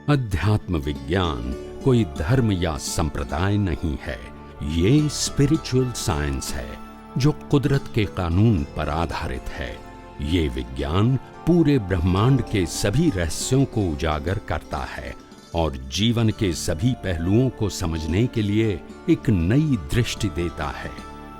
अध्यात्म विज्ञान कोई धर्म या संप्रदाय नहीं है। ये स्पिरिचुअल साइंस है जो कुदरत के कानून पर आधारित है। ये विज्ञान पूरे ब्रह्मांड के सभी रहस्यों को उजागर करता है और जीवन के सभी पहलुओं को समझने के लिए एक नई दृष्टि देता है।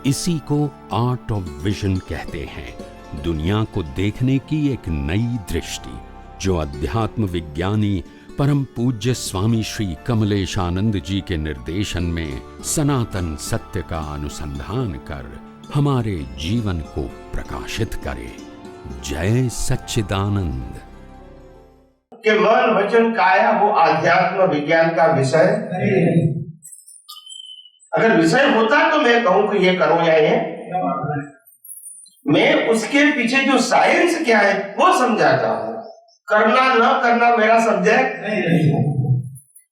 इसी को आर्ट ऑफ विजन कहते हैं, दुनिया को देखने की एक नई दृष्टि, जो अध्यात्म विज्ञानी परम पूज्य स्वामी श्री कमलेशानंद जी के निर्देशन में सनातन सत्य का अनुसंधान कर हमारे जीवन को प्रकाशित करे। जय सच्चिदानंद। कि मन वचन काया वो आध्यात्म विज्ञान का विषय नहीं। अगर विषय होता तो मैं कहूं कि ये करो या ये, मैं उसके पीछे जो साइंस क्या है वो समझाता हूं। करना न करना मेरा सब्जेक्ट नहीं।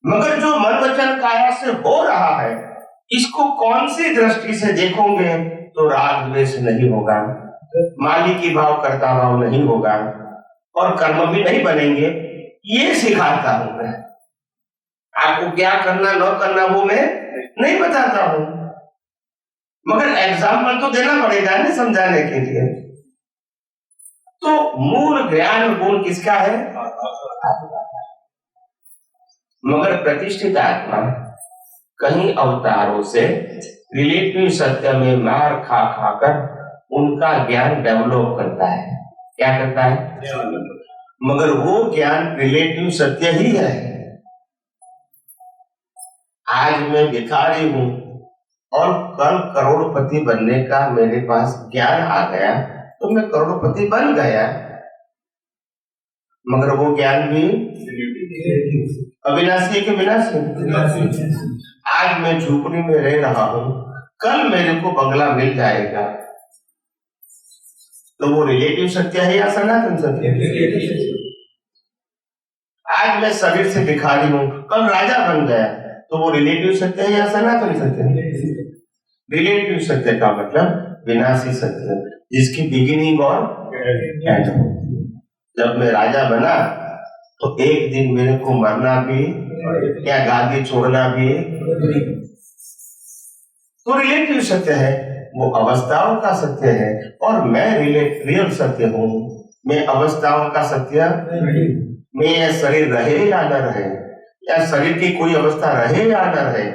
मगर जो मन वचन काया से हो रहा है, इसको कौन सी दृष्टि से देखोगे तो राग द्वेष नहीं होगा, मालिकी भाव कर्ता भाव नहीं होगा और कर्म भी नहीं बनेंगे। ये सिखाता हूं मैं। आपको क्या करना न करना वो मैं नहीं बताता हूं, मगर एग्जाम्पल तो देना पड़ेगा ना समझाने के लिए। तो मूल ज्ञान गुण किसका है? मगर प्रतिष्ठित आत्मा कहीं अवतारों से रिलेटिव सत्य में मार खा खाकर उनका ज्ञान डेवलप करता है। क्या करता है? मगर वो ज्ञान रिलेटिव सत्य ही है। आज मैं भिखारी हूं और कल करोड़पति बनने का मेरे पास ज्ञान आ गया तो मैं करोड़पति बन गया, मगर वो ज्ञान भी अविनाशी के विनाशी। आज मैं झोपड़ी में रह रहा हूं, कल मेरे को बंगला मिल जाएगा, तो वो रिलेटिव सत्य है या सनातन सत्य? आज मैं शरीर से भिखारी हूं, कल राजा बन गया, तो वो रिलेटिव सत्य है या सनातन सत्य? रिलेटिव सत्य का मतलब विनाशी सत्य, जिसकी बिगिनिंग और एंड। जब मैं राजा बना तो एक दिन मेरे को मरना भी या गादी छोड़ना भी, तो रिलेटिव सत्य है, वो अवस्थाओं का सत्य है। और मैं रियल सत्य हूँ, मैं अवस्थाओं का सत्य। मैं यह शरीर रहे या न रहे, या शरीर की कोई अवस्था रहे या न रहे,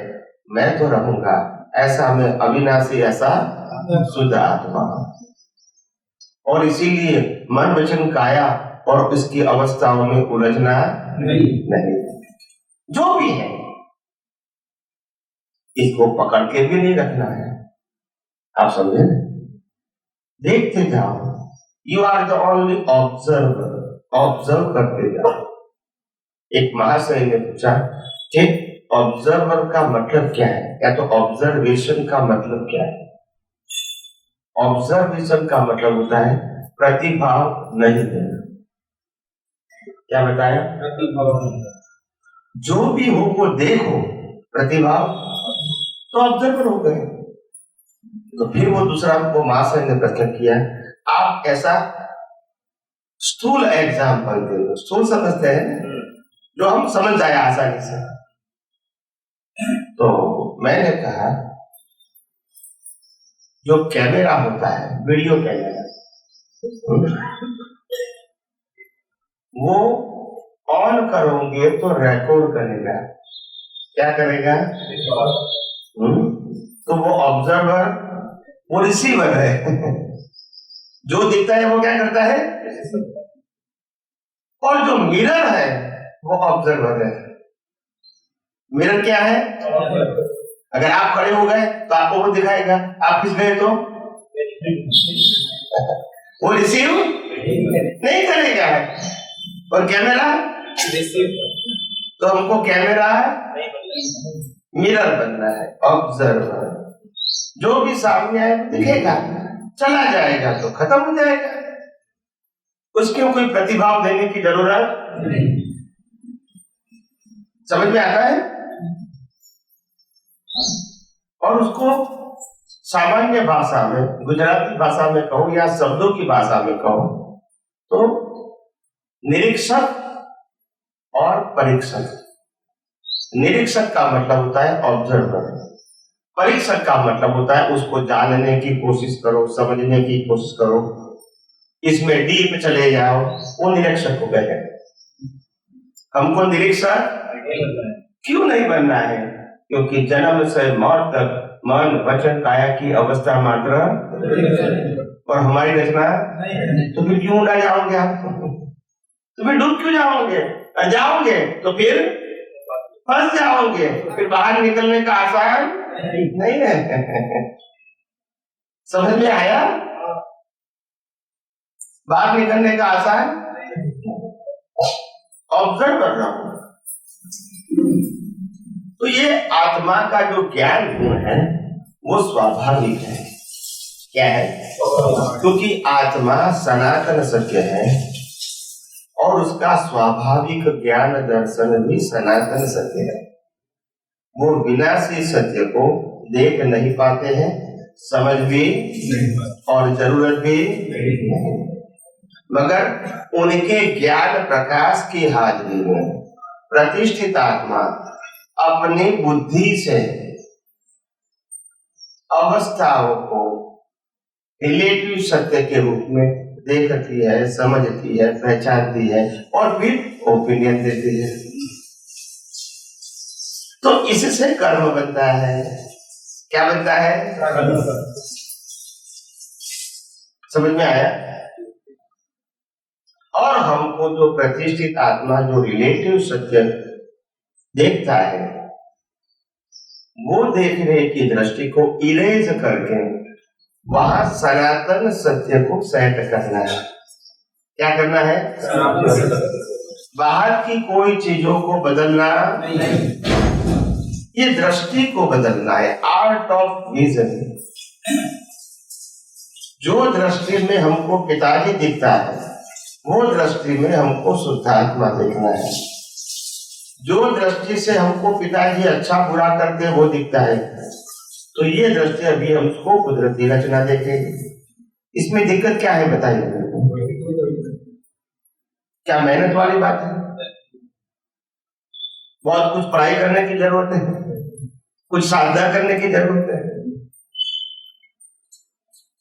मैं तो रहूंगा। ऐसा मैं अविनाशी, ऐसा शुद्ध आत्मा। और इसीलिए मन वचन काया और इसकी अवस्थाओं में उलझना नहीं। जो भी है इसको पकड़ के भी नहीं रखना है। आप समझे? देखते जाओ। You are the only observer. Observe करते जाओ। एक महाशय ने पूछा कि ऑब्जर्वर का मतलब क्या है, या तो ऑब्जर्वेशन का मतलब क्या है? ऑब्जर्वेशन का मतलब होता है प्रतिभाव नहीं देना। क्या बताया? जो भी हो वो देखो, प्रतिभाव तो ऑब्जर्वर हो गए। तो फिर वो दूसरा को महाशय ने प्रश्न किया, आप ऐसा स्थूल एग्जाम्पल दे दो। स्थूल समझते हैं, जो हम समझ जाए आसानी से। तो मैंने कहा, जो कैमरा होता है, वीडियो कैमरा, वो ऑन करोगे तो रिकॉर्ड करेगा। क्या करेगा? तो वो ऑब्जर्वर, वो रिसीवर है। जो दिखता है वो क्या करता है? और जो मिरर है वो ऑब्जर्वर है। मिरर क्या है? अगर आप खड़े हो गए तो आपको वो दिखाएगा, आप खिंच गए तो वो रिसीव नहीं करेगा। और कैमरा तो हमको कैमरा मिरर बनना है, ऑब्जर्वर। जो भी सामने आए दिखेगा, चला जाएगा तो खत्म हो जाएगा, उसके कोई प्रतिभाव देने की जरूरत नहीं। समझ में आता है? और उसको सामान्य भाषा में, गुजराती भाषा में कहो या शब्दों की भाषा में कहो तो निरीक्षक और परीक्षक। निरीक्षक का मतलब होता है ऑब्जर्वर, परीक्षक का मतलब होता है उसको जानने की कोशिश करो, समझने की कोशिश करो, इसमें डीप चले जाओ, वो निरीक्षक हो गए। हमको निरीक्षक क्यों नहीं बनना है? क्योंकि जन्म से मौत तक मन वचन काया की अवस्था मात्र और हमारी रचना। तो फिर क्यों उड़ा जाओगे आप? तो फिर डूब क्यों जाओगे? जाओगे तो फिर फंस जाओगे, फिर बाहर निकलने का आसान नहीं है। समझ में आया? बाहर निकलने का आसान। ऑब्जर्व कर रहा हूं। तो ये आत्मा का जो ज्ञान गुण है वो स्वाभाविक है। क्या है? क्योंकि आत्मा सनातन सत्य है और उसका स्वाभाविक ज्ञान दर्शन भी सनातन सत्य है। वो विनाशी सत्य को देख नहीं पाते हैं, समझ भी और जरूरत भी नहीं, मगर उनके ज्ञान प्रकाश की हाजिरी में प्रतिष्ठित आत्मा अपनी बुद्धि से अवस्थाओं को रिलेटिव सत्य के रूप में देखती है, समझती है, पहचानती है और फिर ओपिनियन देती है। तो इससे कर्म बनता है। क्या बनता है? समझ में आया? और हमको जो प्रतिष्ठित आत्मा जो रिलेटिव सत्य देखता है, वो देखने की दृष्टि को इरेज करके वहां सनातन सत्य को सेट करना है। क्या करना है? बाहर की कोई चीजों को बदलना नहीं, ये दृष्टि को बदलना है। Art of vision. जो दृष्टि में हमको पिताजी दिखता है, वो दृष्टि में हमको शुद्धात्मा देखना है। जो दृष्टि से हमको पिताजी अच्छा बुरा करते वो दिखता है, तो ये दृष्टि अभी हमको कुदरती रचना देखेगी। इसमें दिक्कत क्या है बताइए? क्या मेहनत वाली बात है? बहुत कुछ पढ़ाई करने की जरूरत है, कुछ साधना करने की जरूरत है?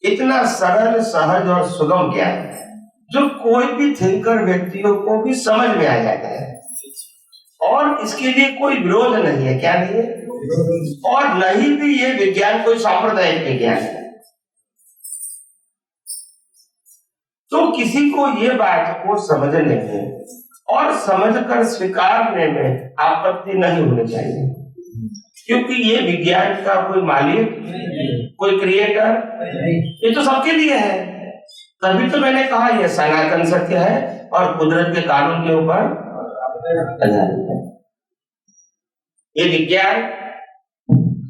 इतना सरल, सहज और सुगम ज्ञान जो कोई भी थिंकर व्यक्तियों को भी समझ में आ जाता है, और इसके लिए कोई विरोध नहीं है। क्या नहीं है? और नहीं भी ये विज्ञान कोई सांप्रदायिक विज्ञान है। तो किसी को ये बात को समझने में और समझकर स्वीकारने में आपत्ति नहीं होनी चाहिए, क्योंकि ये विज्ञान का कोई मालिक, कोई क्रिएटर, ये तो सबके लिए है। तभी तो मैंने कहा ये सनातन सत्य है और कुदरत के कानून के ऊपर आधारित है। ये विज्ञान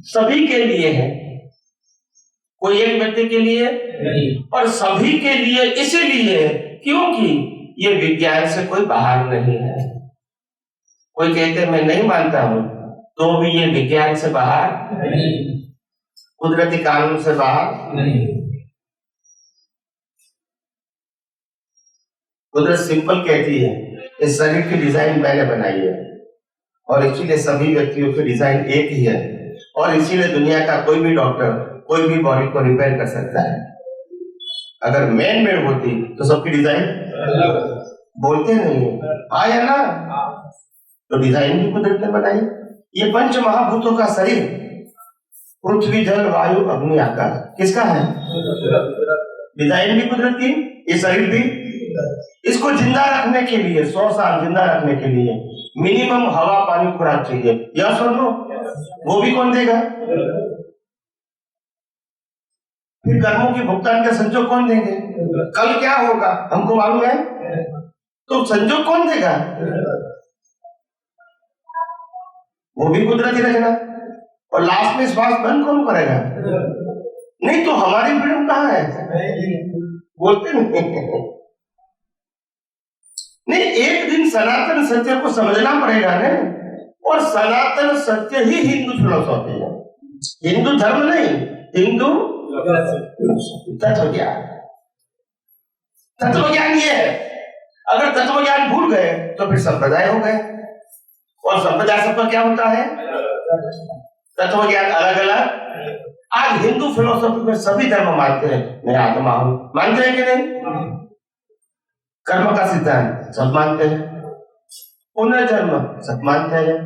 सभी के लिए है, कोई एक व्यक्ति के लिए नहीं, और सभी के लिए इसीलिए क्योंकि ये विज्ञान से कोई बाहर नहीं है। कोई कहते मैं नहीं मानता हूं, तो भी ये विज्ञान से बाहर नहीं, कुदरती कानून से बाहर नहीं। कुदरत सिंपल कहती है इस शरीर की डिजाइन मैंने बनाई है, और इसीलिए सभी व्यक्तियों की डिजाइन एक ही है, और इसीलिए दुनिया का कोई भी डॉक्टर कोई भी बॉडी को रिपेयर कर सकता है। अगर मैन मेड होती तो सबकी डिजाइन बोलते नहीं आया ना, तो डिजाइन भी कुदरत ने बनाई। ये पंच महाभूतों का शरीर, पृथ्वी, जल, वायु, अग्नि, आकाश, किसका है? डिजाइन भी कुदरत की, ये शरीर भी। इसको जिंदा रखने के लिए 100 साल जिंदा रखने के लिए मिनिमम हवा, पानी, खुराक चाहिए। या सुनो, वो भी कौन देगा? फिर कर्मों की भुगतान का संजोग कौन देंगे? कल क्या होगा हमको मालूम है, तो संजोग कौन देगा? वो भी कुदरती रचना। और लास्ट में श्वास बंद कौन करेगा? नहीं तो हमारी फ्रीडम कहाँ है? बोलते नहीं, एक दिन सनातन सत्य को समझना पड़ेगा ना। और सनातन सत्य ही हिंदू फिलोसॉफी है, हिंदू धर्म नहीं, हिंदू तत्व ज्ञान। तत्व ज्ञान ये है। अगर तत्व ज्ञान भूल गए तो फिर संप्रदाय हो गए, और संप्रदाय सबका क्या होता है? तत्व ज्ञान अलग अलग। आज हिंदू फिलोसफी में सभी धर्म मानते हैं मैं आत्मा हूं, मानते हैं कि नहीं? कर्म का सिद्धांत सब मानते हैं, पुनर्जन्म सब मानते हैं,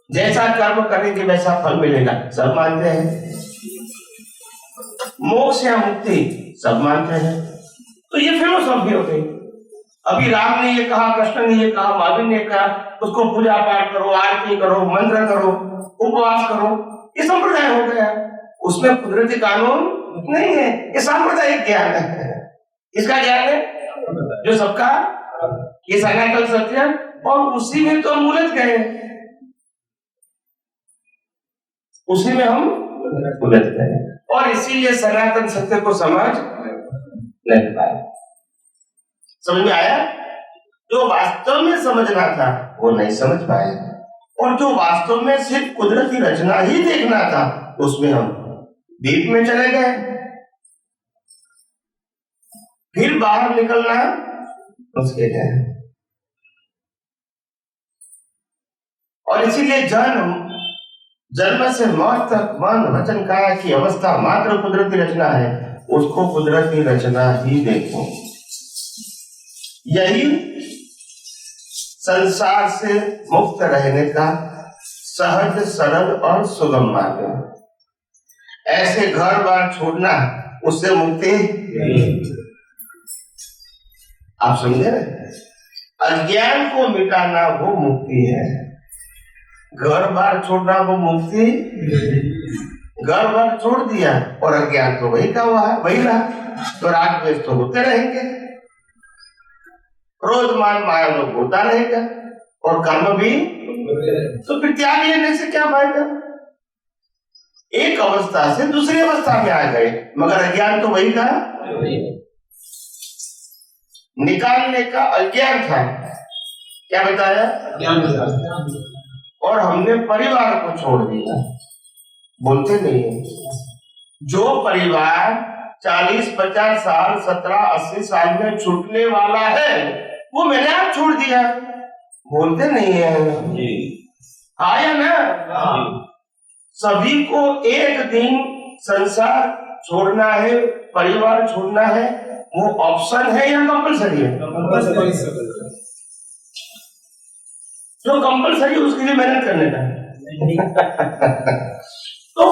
जैसा कर्म करेंगे वैसा फल मिलेगा सब मानते हैं, मोक्ष या मुक्ति सब मानते हैं। तो ये फिलोसफी हो गई। अभी राम ने ये कहा, कृष्ण ने ये कहा, महावीर ने कहा, उसको पूजा पाठ करो, आरती करो, मंत्र करो, उपवास करो, ये संप्रदाय हो गया। उसमें कुदरती कानून नहीं है, ये सांप्रदायिक ज्ञान है। इसका ज्ञान है जो सबका, ये सनातन सत्य, और उसी में तो हम उलझ गए, उसी में हम उलझ गए, और इसीलिए सनातन सत्य को समझ नहीं पाए। समझ में आया? जो वास्तव में समझना था वो नहीं समझ पाए, और जो वास्तव में सिर्फ कुदरती रचना ही देखना था उसमें हम डीप में चले गए। फिर बाहर निकलना मुश्किल है, और इसीलिए जन्म से मौत तक मन वचन काया की अवस्था मात्र कुदरती रचना है, उसको कुदरती रचना ही देखो। यही संसार से मुक्त रहने का सहज, सरल और सुगम मार्ग है। ऐसे घर बार छोड़ना उससे मुक्ति, आप समझे? अज्ञान को मिटाना वो मुक्ति है, घर बार छोड़ना वो मुक्ति। घर बार छोड़ दिया और अज्ञान तो वही का वही रहा, तो राग द्वेष तो होते रहेंगे, क्रोध मान माया लोग होता रहेगा, और कर्म भी, तो फिर त्याग लेने से क्या फायदा? एक अवस्था से दूसरी अवस्था में आ गए, मगर अज्ञान तो वही था, निकालने का अज्ञान था। क्या बताया? और हमने परिवार को छोड़ दिया, बोलते नहीं है। जो परिवार 40-50 साल 17-80 साल में छूटने वाला है वो मैंने आप छोड़ दिया, बोलते नहीं है। आया ना? सभी को एक दिन संसार छोड़ना है, परिवार छोड़ना है, वो ऑप्शन है या कंपलसरी है? जो कंपलसरी उसके लिए मेहनत करने का तो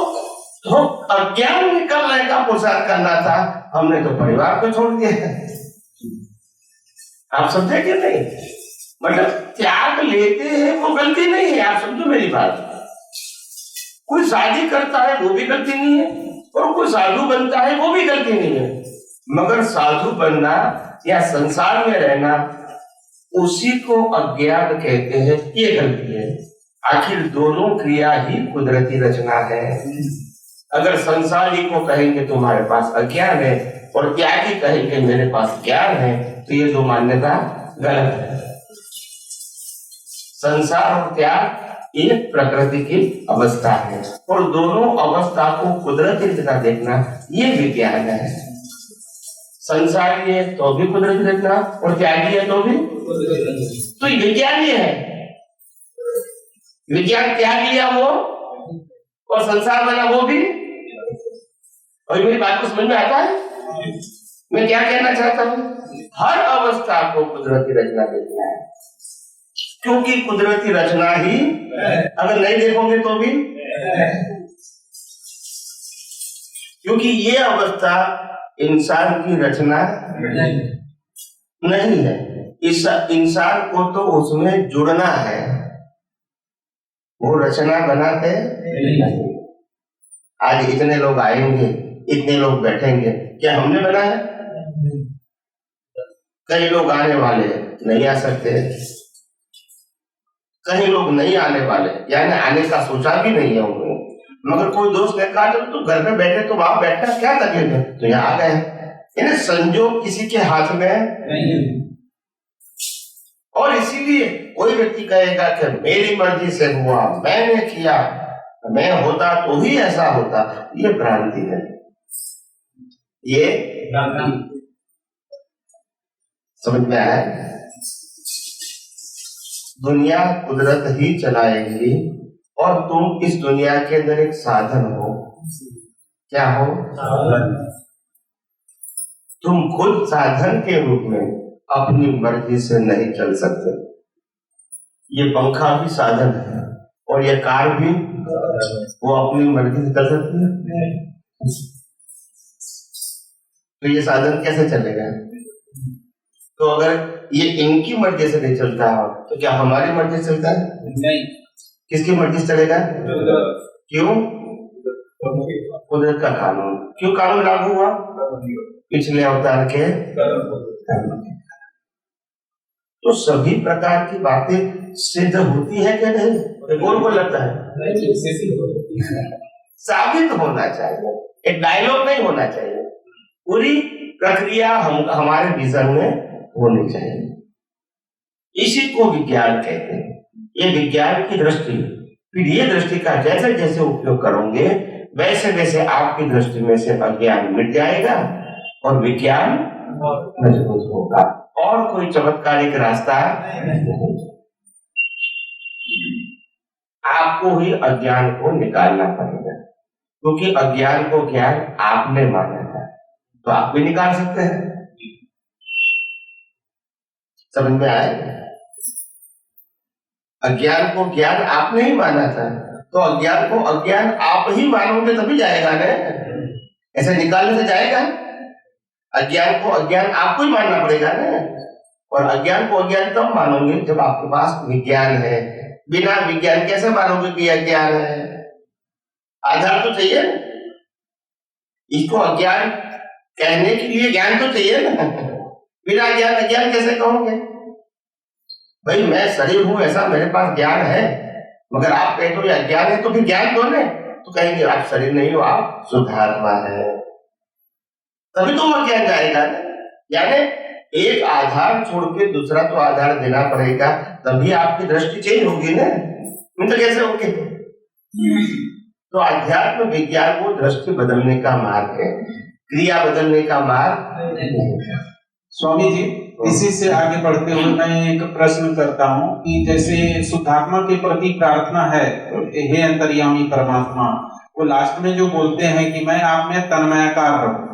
अज्ञान निकलने का पुरुषार्थ करना था, हमने तो परिवार को छोड़ दिया। आप समझे कि नहीं? मतलब त्याग लेते हैं वो गलती नहीं है, आप समझो मेरी बात। कोई शादी करता है वो भी गलती नहीं है, और कोई साधु बनता है वो भी गलती नहीं है, मगर साधु बनना या संसार में रहना उसी को अज्ञान कहते हैं, ये गलती है। आखिर दोनों क्रिया ही कुदरती रचना है। अगर संसारी को कहेंगे तुम्हारे पास अज्ञान है, और त्यागी कहेंगे मेरे पास ज्ञान है, तो ये दो मान्यता गलत है। संसार और त्याग एक प्रकृति की अवस्था है, और दोनों अवस्था को कुदरती रचना देखना ये विज्ञान है। संसारी है तो भी कुदरती रचना, और त्यागी है तो भी, तो विज्ञान ये है। विज्ञान त्याग लिया वो, और संसार बना वो भी। और मेरी बात को समझ में आता है मैं क्या कहना चाहता हूँ? हर अवस्था को कुदरती रचना देखना है, क्योंकि कुदरती रचना ही, अगर नहीं देखोगे तो भी, क्योंकि ये अवस्था इंसान की रचना नहीं है। इस इंसान को तो उसमें जुड़ना है, वो रचना बनाते नहीं। आज इतने लोग आएंगे, इतने लोग बैठेंगे, क्या हमने बनाया? कई लोग आने वाले नहीं आ सकते, कई लोग नहीं आने वाले, यानी आने का सोचा भी नहीं है उन्होंने, मगर कोई दोस्त ने कहा जब तो घर में बैठे तो वहां बैठना क्या तकलीफ है, तो यहाँ आ गए। संजोग किसी के हाथ में नहीं। और इसीलिए कोई व्यक्ति कहेगा कि मेरी मर्जी से हुआ, मैंने किया, मैं होता तो ही ऐसा होता, ये भ्रांति है। ये समझ में आया? दुनिया कुदरत ही चलाएगी और तुम इस दुनिया के अंदर एक साधन हो। क्या हो? तुम खुद साधन के रूप में अपनी मर्जी से नहीं चल सकते। ये पंखा भी साधन है और ये कार भी, वो अपनी मर्जी से चल सकती है? तो ये साधन कैसे चलेगा? तो अगर ये इनकी मर्जी से नहीं चलता हो तो क्या हमारी मर्जी से चलता है? नहीं। किसकी मर्जी से चलेगा? क्यों? कुदरत का कानून। क्यों कानून लागू हुआ? पिछले अवतार के तो सभी प्रकार की बातें सिद्ध होती है क्या नहीं? कौन को लगता है? साबित होना चाहिए, एक डायलॉग नहीं होना चाहिए। पूरी प्रक्रिया हमारे विजन में होनी चाहिए। इसी को विज्ञान कहते हैं। ये विज्ञान की दृष्टि, फिर ये दृष्टि का जैसे जैसे उपयोग करोगे वैसे वैसे आपकी दृष्टि में से अज्ञान मिट जाएगा और विज्ञान मजबूत होगा। और कोई चमत्कारिक रास्ता नहीं। आपको ही अज्ञान को निकालना पड़ेगा, क्योंकि अज्ञान को ज्ञान आपने माना था, तो आप भी निकाल सकते हैं। समझ में आएगा? अज्ञान को ज्ञान आपने ही माना था, तो अज्ञान को अज्ञान आप ही मानोगे तभी जाएगा ना। ऐसे निकालने से जाएगा? अज्ञान को अज्ञान आपको ही मानना पड़ेगा ना। और अज्ञान को अज्ञान तब मानोगे जब आपके पास विज्ञान है। बिना विज्ञान कैसे मानोगे कि अज्ञान है? आधार तो चाहिए ना। इसको अज्ञान कहने के लिए ज्ञान तो चाहिए ना। बिना ज्ञान अज्ञान कैसे कहोगे? भाई मैं शरीर हूं ऐसा मेरे पास ज्ञान है, मगर आप कहते हो ये अज्ञान है, तो फिर ज्ञान कौन है? तो कहेंगे आप शरीर नहीं हो, आप शुद्धात्मा है। तभी तो वो ज्ञान जाएगा। यानी एक आधार छोड़ के दूसरा तो आधार देना पड़ेगा, तभी आपकी दृष्टि चेंज होगी ना। तो कैसे होगी? तो अध्यात्म विज्ञान को दृष्टि बदलने का मार्ग है, क्रिया बदलने का मार्ग। स्वामी जी, इसी से आगे बढ़ते हुए मैं एक प्रश्न करता हूँ कि जैसे शुद्धात्मा के प्रति प्रार्थना है, हे अंतर्यामी परमात्मा, वो लास्ट में जो बोलते हैं कि मैं आप में तन्मयाकार रहूं,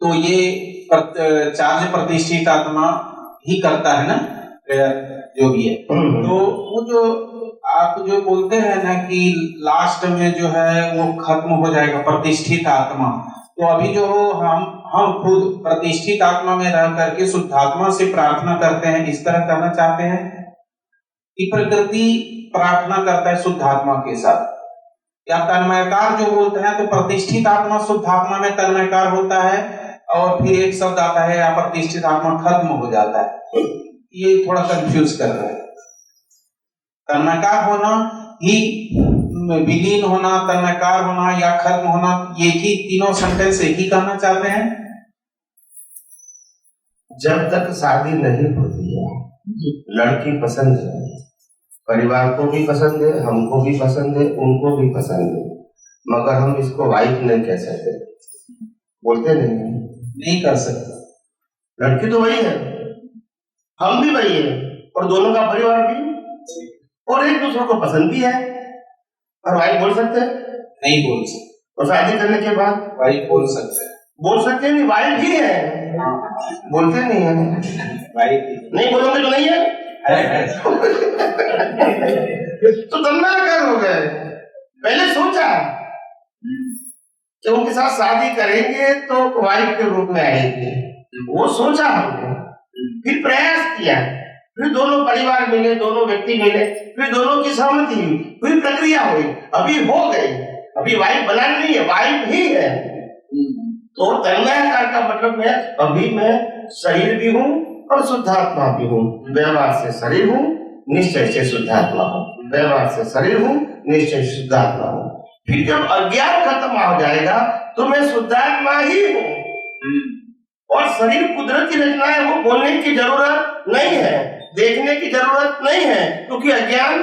तो ये चार्ज प्रतिष्ठित आत्मा ही करता है ना, जो भी है। तो वो जो आप जो बोलते हैं ना कि लास्ट में जो है वो खत्म हो जाएगा प्रतिष्ठित आत्मा, तो अभी जो हम खुद प्रतिष्ठित आत्मा में रह करके शुद्धात्मा से प्रार्थना करते हैं, इस तरह करना चाहते हैं कि प्रकृति प्रार्थना करता है शुद्धात्मा के साथ, या तन्मयकार जो बोलते हैं तो प्रतिष्ठित आत्मा शुद्धात्मा में तन्मयकार होता है और फिर एक शब्द आता है या प्रतिष्ठित आत्मा खत्म हो जाता है। ये थोड़ा कंफ्यूज कर रहा है। तन्मयकार होना ही, विलीन होना, तन्मयकार होना या खत्म होना, ये ही तीनों सेंटेंस एक ही कहना चाहते हैं। जब तक शादी नहीं होती है, लड़की पसंद है, परिवार को भी पसंद है, हमको भी पसंद है, उनको भी पसंद है, मगर हम इसको वाइफ नहीं कह सकते, बोलते नहीं कर सकते। लड़की तो वही है, हम भी वही है, और दोनों का परिवार भी, और एक दूसरे को पसंद भी है, और वाइफ बोल सकते हैं? नहीं बोल सकते। और शादी करने के बाद वाइफ बोल सकते हैं? बोल सकते नहीं, वाइफ ही है, बोलते नहीं है। वाइफ नहीं बोलोगे तो नहीं है। तो तन्मयकार हो गए। पहले सोचा कि उनके साथ शादी करेंगे तो वाइफ के रूप में आएंगे, वो सोचा हमने, फिर प्रयास किया, फिर दोनों परिवार मिले, दोनों व्यक्ति मिले, फिर दोनों की सहमति हुई, फिर प्रक्रिया हुई, अभी हो गई, अभी वाइफ बनानी नहीं है, वाइफ ही है। तो तन्मयकार का मतलब है अभी मैं शरीर भी हूँ और शुद्धात्मा भी हूँ। व्यवहार से शरीर हूँ, निश्चय से शुद्धात्मा हूँ, व्यवहार से शरीर हूँ, निश्चय से शुद्धात्मा हूँ। फिर जब अज्ञान खत्म हो जाएगा तो मैं शुद्धात्मा ही हूँ, और शरीर कुदरती रचना है, वो बोलने की जरूरत नहीं है, देखने की जरूरत नहीं है, क्योंकि अज्ञान